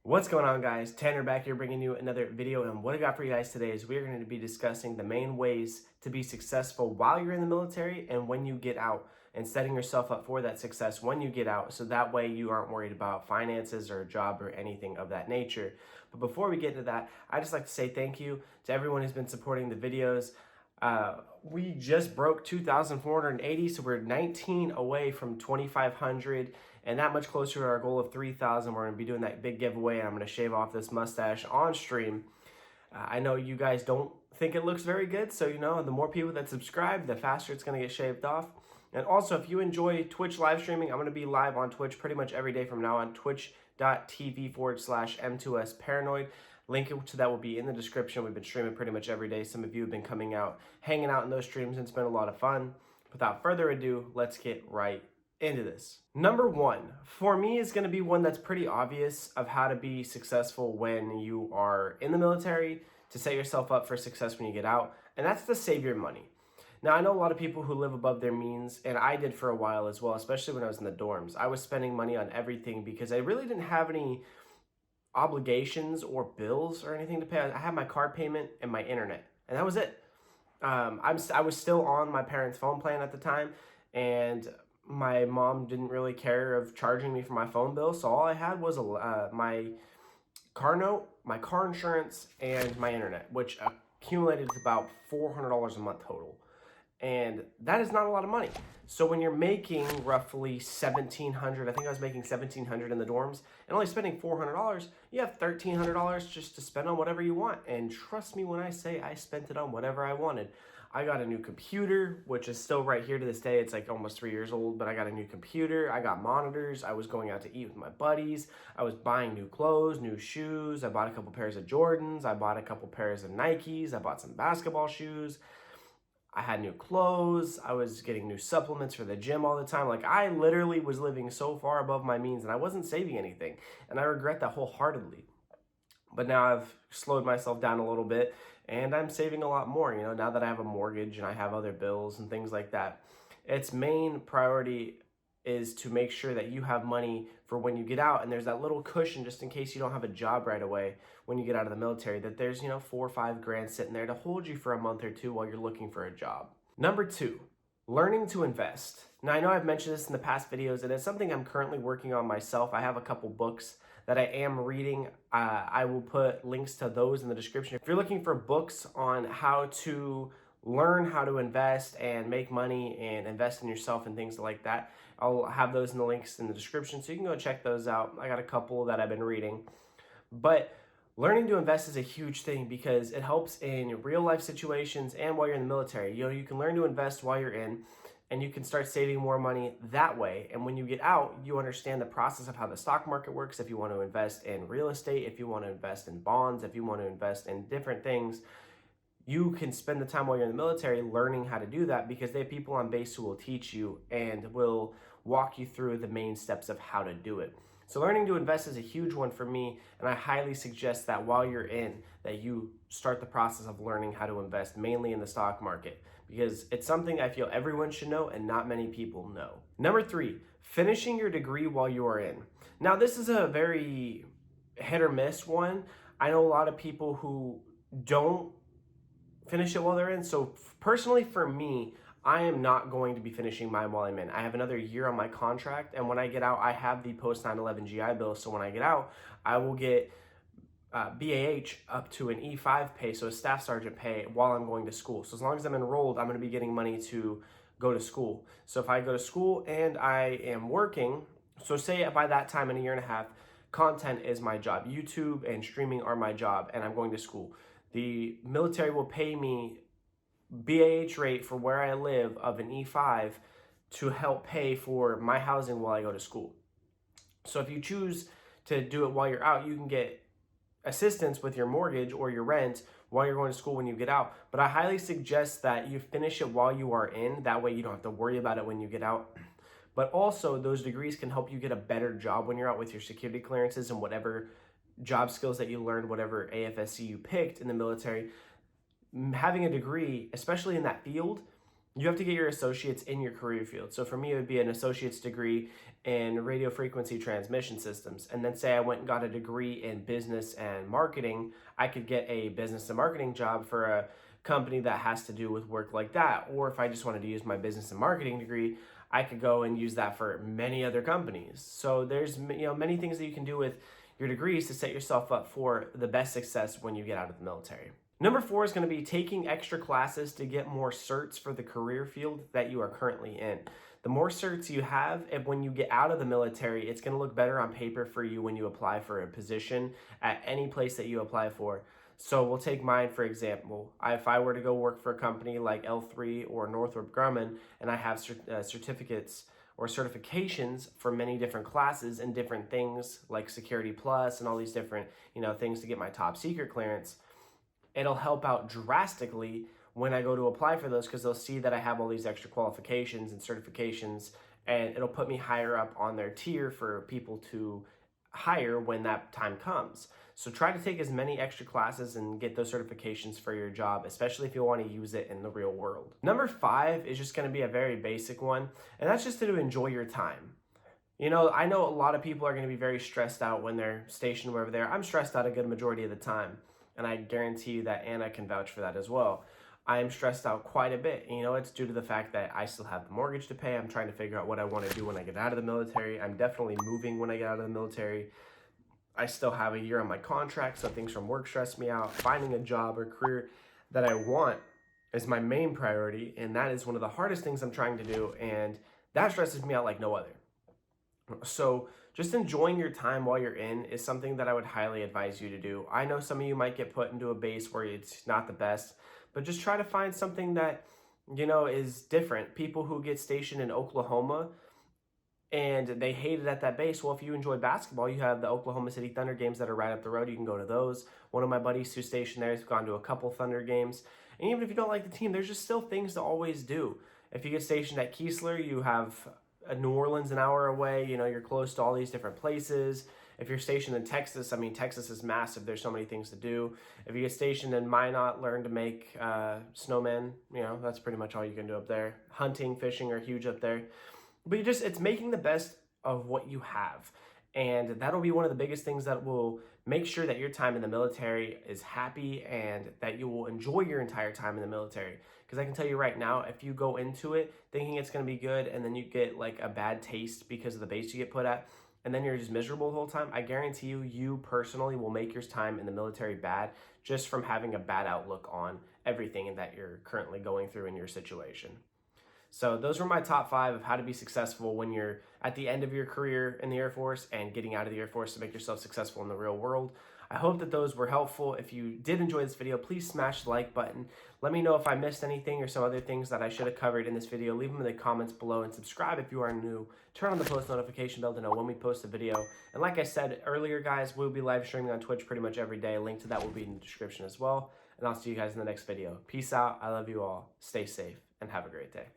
What's going on, guys? Tanner back here bringing you another video, and what I got for you guys today is we're going to be discussing the main ways to be successful while you're in the military and when you get out, and setting yourself up for that success when you get out, so that way you aren't worried about finances or a job or anything of that nature. But before we get into that, I just like to say thank you to everyone who's been supporting the videos. We just broke 2,480, so we're 19 away from 2,500 and that much closer to our goal of 3,000. We're going to be doing that big giveaway, and I'm going to shave off this mustache on stream. I know you guys don't think it looks very good, so the more people that subscribe, the faster it's going to get shaved off. And also, if you enjoy Twitch live streaming, I'm going to be live on Twitch pretty much every day from now on, twitch.tv/M2S Paranoid. Link to that will be in the description. We've been streaming pretty much every day. Some of you have been coming out, hanging out in those streams, and it's been a lot of fun. Without further ado, let's get right into this. Number one, for me, is going to be one that's pretty obvious of how to be successful when you are in the military, to set yourself up for success when you get out, and that's to save your money. Now, I know a lot of people who live above their means, and I did for a while as well, especially when I was in the dorms. I was spending money on everything because I really didn't have any obligations or bills or anything to pay. I had my car payment and my internet, and that was it. I was still on my parents' phone plan at the time, and my mom didn't really care of charging me for my phone bill, so all I had was my car note, my car insurance, and my internet, which accumulated to about $400 a month total. And that is not a lot of money. So when you're making roughly $1,700, I think I was making $1,700 in the dorms, and only spending $400, you have $1,300 just to spend on whatever you want. And trust me when I say I spent it on whatever I wanted. I got a new computer, which is still right here to this day. It's like almost 3 years old, but I got a new computer. I got monitors. I was going out to eat with my buddies. I was buying new clothes, new shoes. I bought a couple pairs of Jordans. I bought a couple pairs of Nikes. I bought some basketball shoes. I had new clothes. I was getting new supplements for the gym all the time. Like, I literally was living so far above my means, and I wasn't saving anything. And I regret that wholeheartedly. But now I've slowed myself down a little bit, and I'm saving a lot more, now that I have a mortgage and I have other bills and things like that. Its main priority is to make sure that you have money for when you get out, and there's that little cushion just in case you don't have a job right away when you get out of the military, that there's 4 or 5 grand sitting there to hold you for a month or two while you're looking for a job. Number two, learning to invest. Now, I know I've mentioned this in the past videos, and it's something I'm currently working on myself. I have a couple books that I am reading. I will put links to those in the description. If you're looking for books on how to learn how to invest and make money and invest in yourself and things like that, I'll have those in the links in the description, so you can go check those out. I got a couple that I've been reading. But learning to invest is a huge thing because it helps in real life situations and while you're in the military. You can learn to invest while you're in, and you can start saving more money that way. And when you get out, you understand the process of how the stock market works. If you want to invest in real estate, if you want to invest in bonds, if you want to invest in different things, you can spend the time while you're in the military learning how to do that, because they have people on base who will teach you and will walk you through the main steps of how to do it. So learning to invest is a huge one for me, and I highly suggest that while you're in, that you start the process of learning how to invest, mainly in the stock market, because it's something I feel everyone should know and not many people know. Number three, finishing your degree while you are in. Now, this is a very hit or miss one. I know a lot of people who don't finish it while they're in. So personally for me, I am not going to be finishing mine while I'm in. I have another year on my contract, and when I get out, I have the post 9/11 GI Bill. So when I get out, I will get BAH up to an E5 pay, so a staff sergeant pay, while I'm going to school. So as long as I'm enrolled, I'm going to be getting money to go to school. So if I go to school and I am working, so say by that time in a year and a half, content is my job. YouTube and streaming are my job, and I'm going to school. The military will pay me BAH rate for where I live of an E5 to help pay for my housing while I go to school. So if you choose to do it while you're out, you can get assistance with your mortgage or your rent while you're going to school when you get out. But I highly suggest that you finish it while you are in. That way you don't have to worry about it when you get out. But also, those degrees can help you get a better job when you're out with your security clearances and whatever job skills that you learned, whatever AFSC you picked in the military. Having a degree, especially in that field, you have to get your associates in your career field. So for me, it would be an associate's degree in radio frequency transmission systems. And then say I went and got a degree in business and marketing, I could get a business and marketing job for a company that has to do with work like that. Or if I just wanted to use my business and marketing degree, I could go and use that for many other companies. So there's many things that you can do with your degrees to set yourself up for the best success when you get out of the military. Number 4 is going to be taking extra classes to get more certs for the career field that you are currently in. The more certs you have, and when you get out of the military, it's going to look better on paper for you when you apply for a position at any place that you apply for. So we'll take mine for example. If I were to go work for a company like L3 or Northrop Grumman, and I have certificates or certifications for many different classes and different things like Security Plus and all these different things to get my top secret clearance, it'll help out drastically when I go to apply for those, because they'll see that I have all these extra qualifications and certifications, and it'll put me higher up on their tier for people to hire when that time comes. So try to take as many extra classes and get those certifications for your job, especially if you want to use it in the real world. Number 5 is just going to be a very basic one, and that's just to enjoy your time. I know a lot of people are going to be very stressed out when they're stationed wherever they're. I'm stressed out a good majority of the time, and I guarantee you that Anna can vouch for that as well. I am stressed out quite a bit. It's due to the fact that I still have the mortgage to pay. I'm trying to figure out what I want to do when I get out of the military. I'm definitely moving when I get out of the military. I still have a year on my contract, so things from work stress me out. Finding a job or career that I want is my main priority, and that is one of the hardest things I'm trying to do, and that stresses me out like no other. So just enjoying your time while you're in is something that I would highly advise you to do. I know some of you might get put into a base where it's not the best, but just try to find something that, is different. People who get stationed in Oklahoma and they hate it at that base. Well, if you enjoy basketball, you have the Oklahoma City Thunder games that are right up the road. You can go to those. One of my buddies who's stationed there has gone to a couple Thunder games. And even if you don't like the team, there's just still things to always do. If you get stationed at Keesler, you have New Orleans an hour away. You're close to all these different places. If you're stationed in Texas, Texas is massive. There's so many things to do. If you get stationed in Minot, learn to make snowmen. That's pretty much all you can do up there. Hunting, fishing are huge up there. But it's making the best of what you have. And that'll be one of the biggest things that will make sure that your time in the military is happy and that you will enjoy your entire time in the military. Because I can tell you right now, if you go into it thinking it's going to be good and then you get like a bad taste because of the base you get put at, and then you're just miserable the whole time, I guarantee you personally will make your time in the military bad just from having a bad outlook on everything that you're currently going through in your situation. So those were my top 5 of how to be successful when you're at the end of your career in the Air Force and getting out of the Air Force to make yourself successful in the real world. I hope that those were helpful. If you did enjoy this video, please smash the like button. Let me know if I missed anything or some other things that I should have covered in this video. Leave them in the comments below and subscribe if you are new. Turn on the post notification bell to know when we post a video. And like I said earlier, guys, we'll be live streaming on Twitch pretty much every day. A link to that will be in the description as well. And I'll see you guys in the next video. Peace out. I love you all. Stay safe and have a great day.